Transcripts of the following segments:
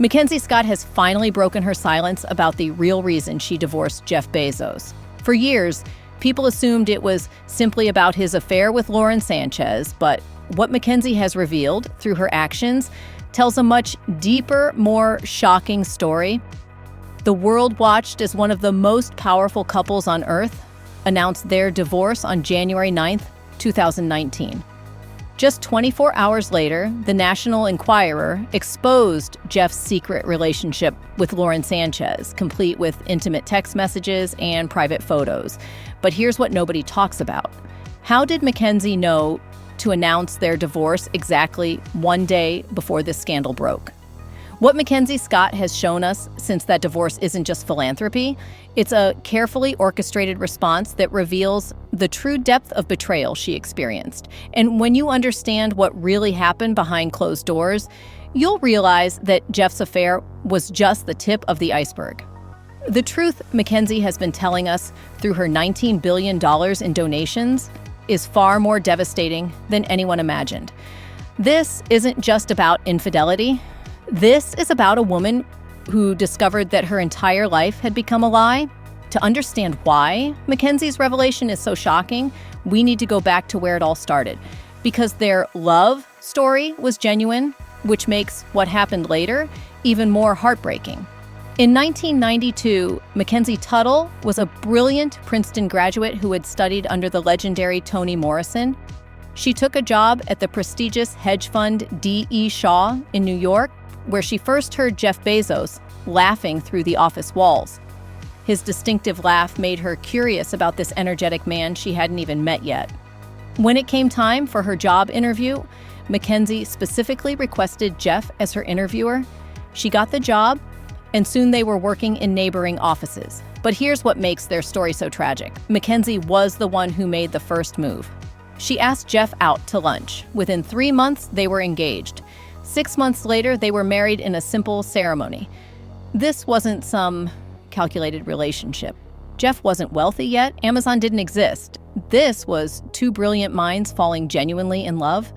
McKenzie Scott has finally broken her silence about the real reason she divorced Jeff Bezos. For years, people assumed it was simply about his affair with Lauren Sanchez, but what McKenzie has revealed through her actions tells a much deeper, more shocking story. The world watched as one of the most powerful couples on Earth announced their divorce on January 9th, 2019. Just 24 hours later, the National Enquirer exposed Jeff's secret relationship with Lauren Sanchez, complete with intimate text messages and private photos. But here's what nobody talks about. How did McKenzie know to announce their divorce exactly one day before this scandal broke? What McKenzie Scott has shown us since that divorce isn't just philanthropy. It's a carefully orchestrated response that reveals the true depth of betrayal she experienced. And when you understand what really happened behind closed doors, you'll realize that Jeff's affair was just the tip of the iceberg. The truth McKenzie has been telling us through her $19 billion in donations is far more devastating than anyone imagined. This isn't just about infidelity. This is about a woman who discovered that her entire life had become a lie. To understand why McKenzie's revelation is so shocking, we need to go back to where it all started. Because their love story was genuine, which makes what happened later even more heartbreaking. In 1992, Mackenzie Tuttle was a brilliant Princeton graduate who had studied under the legendary Toni Morrison. She took a job at the prestigious hedge fund D.E. Shaw in New York, where she first heard Jeff Bezos laughing through the office walls. His distinctive laugh made her curious about this energetic man she hadn't even met yet. When it came time for her job interview, Mackenzie specifically requested Jeff as her interviewer. She got the job, and soon they were working in neighboring offices. But here's what makes their story so tragic. Mackenzie was the one who made the first move. She asked Jeff out to lunch. Within 3 months, they were engaged. 6 months later, they were married in a simple ceremony. This wasn't some calculated relationship. Jeff wasn't wealthy yet. Amazon didn't exist. This was two brilliant minds falling genuinely in love.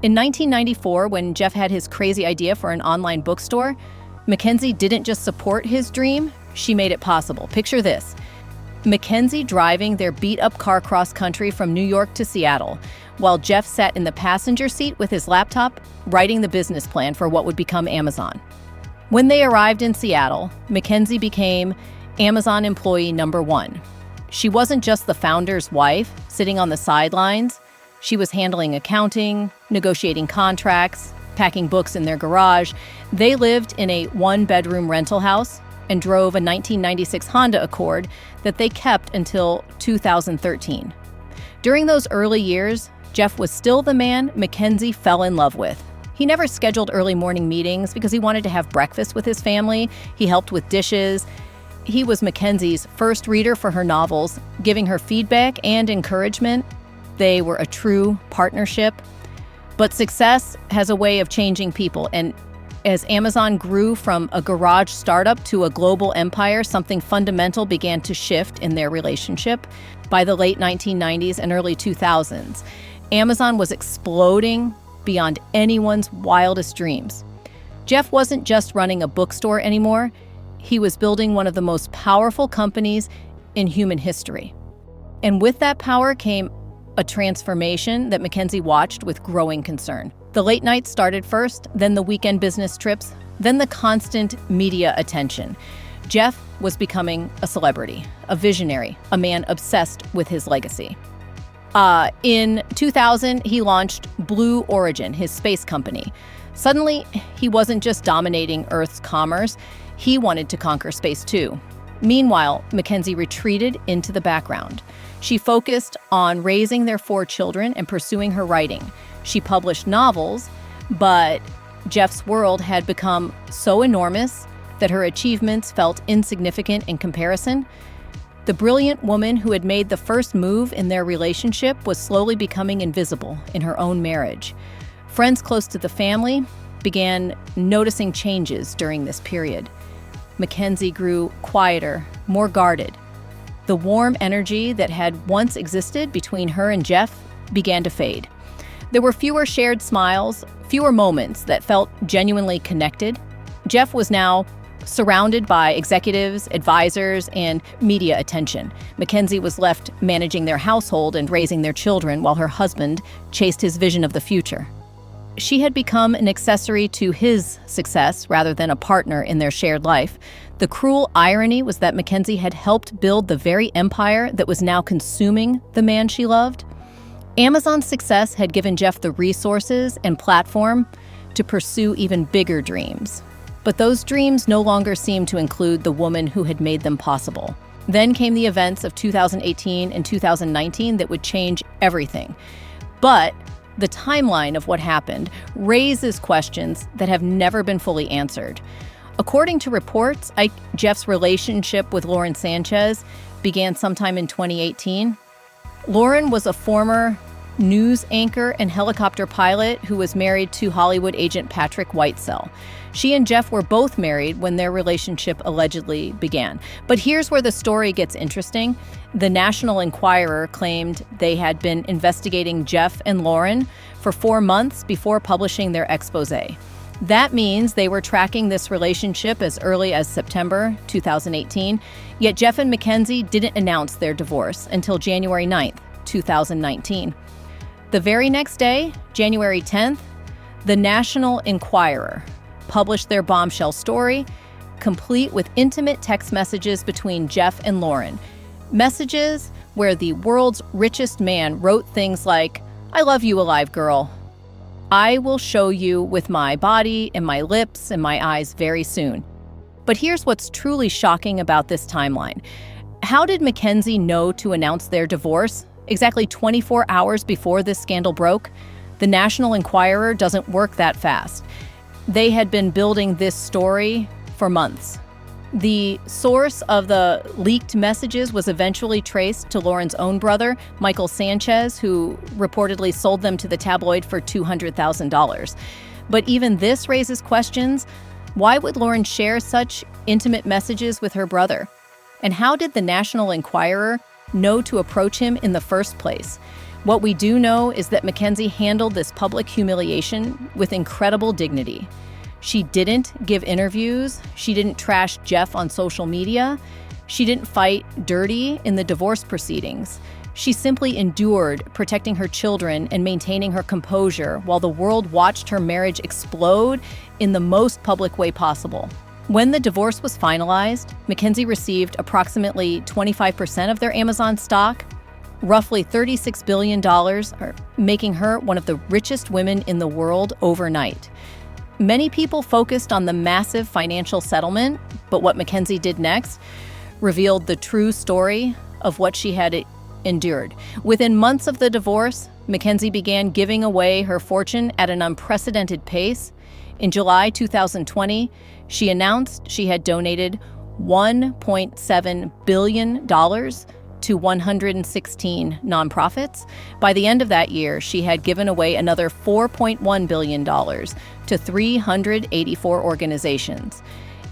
In 1994, when Jeff had his crazy idea for an online bookstore, Mackenzie didn't just support his dream, she made it possible. Picture this. Mackenzie driving their beat-up car cross-country from New York to Seattle, while Jeff sat in the passenger seat with his laptop, writing the business plan for what would become Amazon. When they arrived in Seattle, Mackenzie became Amazon employee number 1. She wasn't just the founder's wife, sitting on the sidelines. She was handling accounting, negotiating contracts, packing books in their garage. They lived in a one-bedroom rental house and drove a 1996 Honda Accord that they kept until 2013. During those early years, Jeff was still the man Mackenzie fell in love with. He never scheduled early morning meetings because he wanted to have breakfast with his family. He helped with dishes. He was Mackenzie's first reader for her novels, giving her feedback and encouragement. They were a true partnership. But success has a way of changing people, and as Amazon grew from a garage startup to a global empire, something fundamental began to shift in their relationship. By the late 1990s and early 2000s, Amazon was exploding beyond anyone's wildest dreams. Jeff wasn't just running a bookstore anymore. He was building one of the most powerful companies in human history. And with that power came a transformation that Mackenzie watched with growing concern. The late nights started first, then the weekend business trips, then the constant media attention. Jeff was becoming a celebrity, a visionary, a man obsessed with his legacy. In 2000, he launched Blue Origin, his space company. Suddenly, he wasn't just dominating Earth's commerce, he wanted to conquer space too. Meanwhile, Mackenzie retreated into the background. She focused on raising their 4 children and pursuing her writing. She published novels, but Jeff's world had become so enormous that her achievements felt insignificant in comparison. The brilliant woman who had made the first move in their relationship was slowly becoming invisible in her own marriage. Friends close to the family began noticing changes during this period. Mackenzie grew quieter, more guarded. The warm energy that had once existed between her and Jeff began to fade. There were fewer shared smiles, fewer moments that felt genuinely connected. Jeff was now surrounded by executives, advisors, and media attention. McKenzie was left managing their household and raising their children while her husband chased his vision of the future. She had become an accessory to his success rather than a partner in their shared life. The cruel irony was that McKenzie had helped build the very empire that was now consuming the man she loved. Amazon's success had given Jeff the resources and platform to pursue even bigger dreams. But those dreams no longer seemed to include the woman who had made them possible. Then came the events of 2018 and 2019 that would change everything. But the timeline of what happened raises questions that have never been fully answered. According to reports, Jeff's relationship with Lauren Sanchez began sometime in 2018. Lauren was a former news anchor and helicopter pilot who was married to Hollywood agent Patrick Whitesell. She and Jeff were both married when their relationship allegedly began. But here's where the story gets interesting. The National Enquirer claimed they had been investigating Jeff and Lauren for 4 months before publishing their expose. That means they were tracking this relationship as early as September 2018, yet Jeff and McKenzie didn't announce their divorce until January 9th, 2019. The very next day, January 10th, the National Enquirer published their bombshell story, complete with intimate text messages between Jeff and Lauren. Messages where the world's richest man wrote things like, "I love you alive, girl. I will show you with my body and my lips and my eyes very soon." But here's what's truly shocking about this timeline. How did McKenzie know to announce their divorce exactly 24 hours before this scandal broke? The National Enquirer doesn't work that fast. They had been building this story for months. The source of the leaked messages was eventually traced to Lauren's own brother, Michael Sanchez, who reportedly sold them to the tabloid for $200,000. But even this raises questions. Why would Lauren share such intimate messages with her brother? And how did the National Enquirer know to approach him in the first place? What we do know is that McKenzie handled this public humiliation with incredible dignity. She didn't give interviews. She didn't trash Jeff on social media. She didn't fight dirty in the divorce proceedings. She simply endured, protecting her children and maintaining her composure while the world watched her marriage explode in the most public way possible. When the divorce was finalized, McKenzie received approximately 25% of their Amazon stock, roughly $36 billion, making her one of the richest women in the world overnight. Many people focused on the massive financial settlement, but what McKenzie did next revealed the true story of what she had endured. Within months of the divorce, McKenzie began giving away her fortune at an unprecedented pace. In July 2020, she announced she had donated $1.7 billion to 116 nonprofits. By the end of that year, she had given away another $4.1 billion to 384 organizations.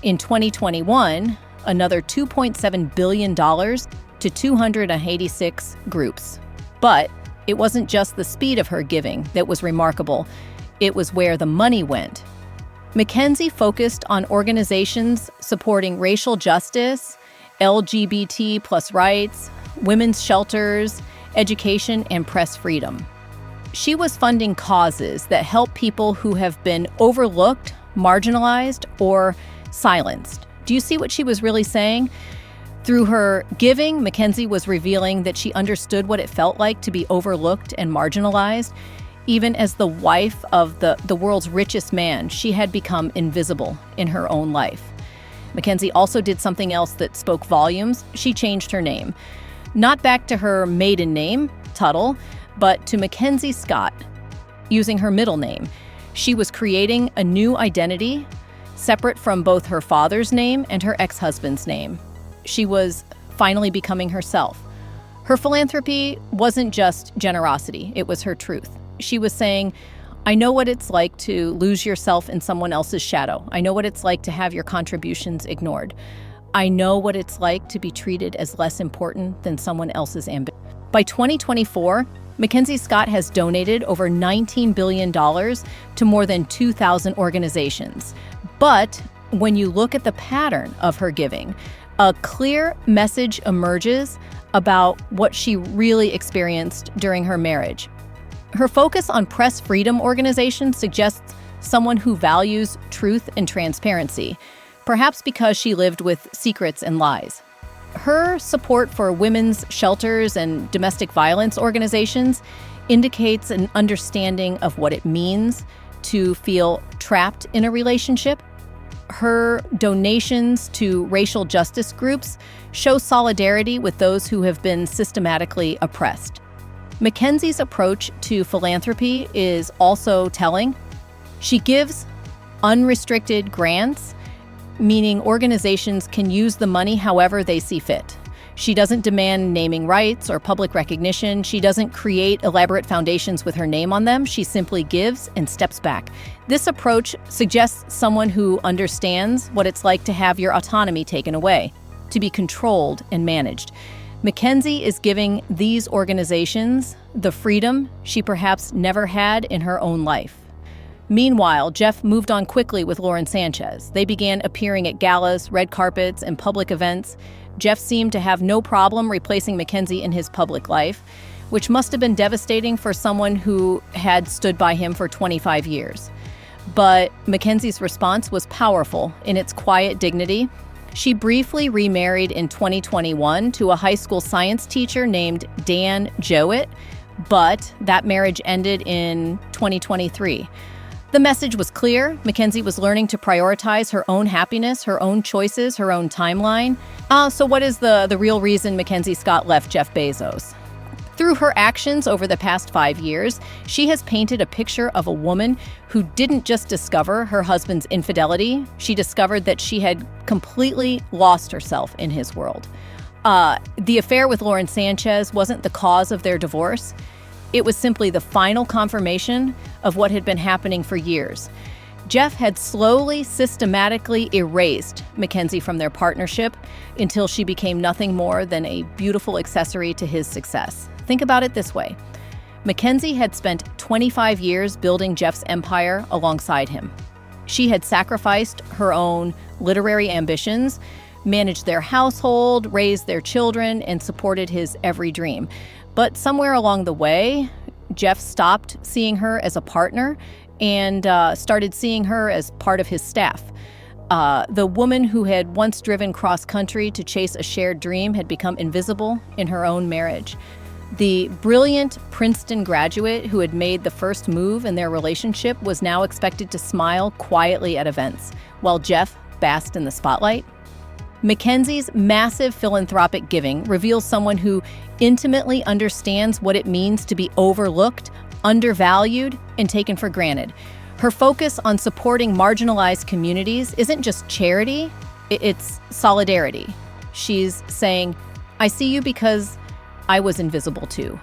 In 2021, another $2.7 billion to 286 groups. But it wasn't just the speed of her giving that was remarkable, it was where the money went. McKenzie focused on organizations supporting racial justice, LGBT plus rights, women's shelters, education, and press freedom. She was funding causes that help people who have been overlooked, marginalized, or silenced. Do you see what she was really saying? Through her giving, McKenzie was revealing that she understood what it felt like to be overlooked and marginalized. Even as the wife of the world's richest man, she had become invisible in her own life. McKenzie also did something else that spoke volumes. She changed her name. Not back to her maiden name, Tuttle, but to McKenzie Scott, using her middle name. She was creating a new identity, separate from both her father's name and her ex-husband's name. She was finally becoming herself. Her philanthropy wasn't just generosity, it was her truth. She was saying, I know what it's like to lose yourself in someone else's shadow. I know what it's like to have your contributions ignored. I know what it's like to be treated as less important than someone else's ambition. By 2024, McKenzie Scott has donated over $19 billion to more than 2,000 organizations. But When you look at the pattern of her giving, a clear message emerges about what she really experienced during her marriage. Her focus on press freedom organizations suggests someone who values truth and transparency, perhaps because she lived with secrets and lies. Her support for women's shelters and domestic violence organizations indicates an understanding of what it means to feel trapped in a relationship. Her donations to racial justice groups show solidarity with those who have been systematically oppressed. McKenzie's approach to philanthropy is also telling. She gives unrestricted grants, meaning organizations can use the money however they see fit. She doesn't demand naming rights or public recognition. She doesn't create elaborate foundations with her name on them. She simply gives and steps back. This approach suggests someone who understands what it's like to have your autonomy taken away, to be controlled and managed. McKenzie is giving these organizations the freedom she perhaps never had in her own life. Meanwhile, Jeff moved on quickly with Lauren Sanchez. They began appearing at galas, red carpets, and public events. Jeff seemed to have no problem replacing McKenzie in his public life, which must have been devastating for someone who had stood by him for 25 years. But McKenzie's response was powerful in its quiet dignity. She briefly remarried in 2021 to a high school science teacher named Dan Jowett, but that marriage ended in 2023. The message was clear. McKenzie was learning to prioritize her own happiness, her own choices, her own timeline. So what is the real reason McKenzie Scott left Jeff Bezos? Through her actions over the past 5 years, she has painted a picture of a woman who didn't just discover her husband's infidelity, she discovered that she had completely lost herself in his world. The affair with Lauren Sanchez wasn't the cause of their divorce. It was simply the final confirmation of what had been happening for years. Jeff had slowly, systematically erased McKenzie from their partnership until she became nothing more than a beautiful accessory to his success. Think about it this way. McKenzie had spent 25 years building Jeff's empire alongside him. She had sacrificed her own literary ambitions, managed their household, raised their children, and supported his every dream. But somewhere along the way, Jeff stopped seeing her as a partner and started seeing her as part of his staff. The woman who had once driven cross-country to chase a shared dream had become invisible in her own marriage. The brilliant Princeton graduate who had made the first move in their relationship was now expected to smile quietly at events, while Jeff basked in the spotlight. McKenzie's massive philanthropic giving reveals someone who intimately understands what it means to be overlooked, undervalued, and taken for granted. Her focus on supporting marginalized communities isn't just charity, it's solidarity. She's saying, I see you because I was invisible too.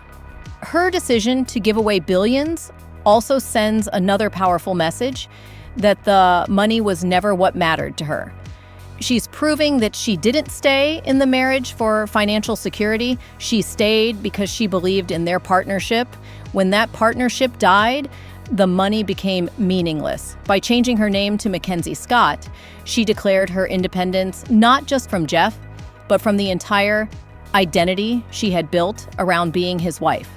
Her decision to give away billions also sends another powerful message that the money was never what mattered to her. She's proving that she didn't stay in the marriage for financial security. She stayed because she believed in their partnership. When that partnership died, the money became meaningless. By changing her name to McKenzie Scott, she declared her independence not just from Jeff, but from the entire identity she had built around being his wife.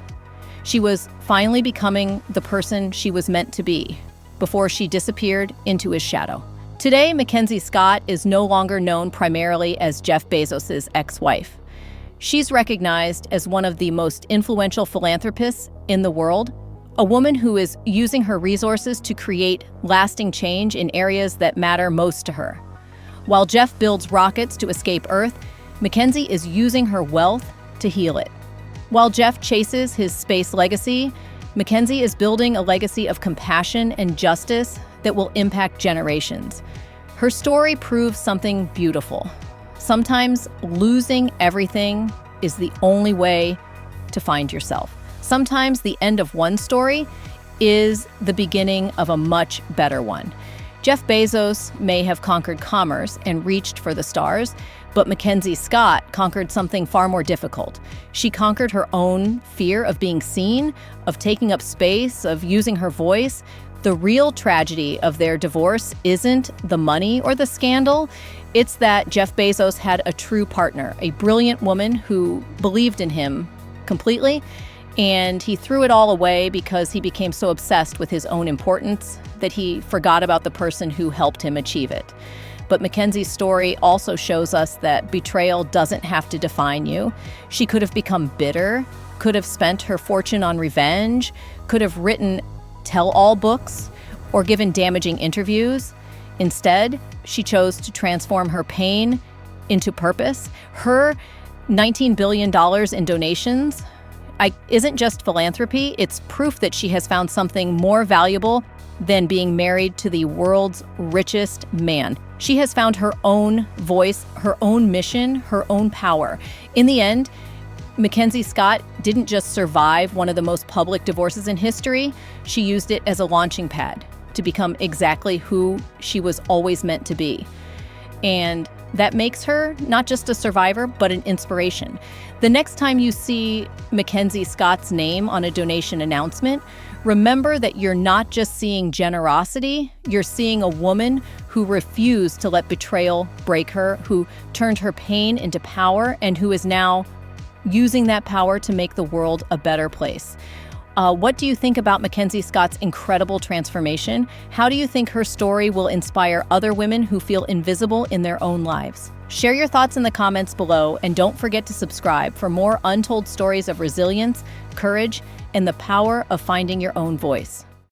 She was finally becoming the person she was meant to be before she disappeared into his shadow. Today, McKenzie Scott is no longer known primarily as Jeff Bezos' ex-wife. She's recognized as one of the most influential philanthropists in the world, a woman who is using her resources to create lasting change in areas that matter most to her. While Jeff builds rockets to escape Earth, McKenzie is using her wealth to heal it. While Jeff chases his space legacy, McKenzie is building a legacy of compassion and justice that will impact generations. Her story proves something beautiful. Sometimes losing everything is the only way to find yourself. Sometimes the end of one story is the beginning of a much better one. Jeff Bezos may have conquered commerce and reached for the stars, but McKenzie Scott conquered something far more difficult. She conquered her own fear of being seen, of taking up space, of using her voice. The real tragedy of their divorce isn't the money or the scandal. It's that Jeff Bezos had a true partner, a brilliant woman who believed in him completely, and he threw it all away because he became so obsessed with his own importance that he forgot about the person who helped him achieve it. But McKenzie's story also shows us that betrayal doesn't have to define you. She could have become bitter, could have spent her fortune on revenge, could have written tell-all books, or given damaging interviews. Instead, she chose to transform her pain into purpose. Her $19 billion in donations isn't just philanthropy, it's proof that she has found something more valuable than being married to the world's richest man. She has found her own voice, her own mission, her own power. In the end, McKenzie Scott didn't just survive one of the most public divorces in history, she used it as a launching pad to become exactly who she was always meant to be. And that makes her not just a survivor, but an inspiration. The next time you see McKenzie Scott's name on a donation announcement, remember that you're not just seeing generosity, you're seeing a woman who refused to let betrayal break her, who turned her pain into power, and who is now using that power to make the world a better place. What do you think about McKenzie Scott's incredible transformation? How do you think her story will inspire other women who feel invisible in their own lives? Share your thoughts in the comments below, and don't forget to subscribe for more untold stories of resilience, courage, and the power of finding your own voice.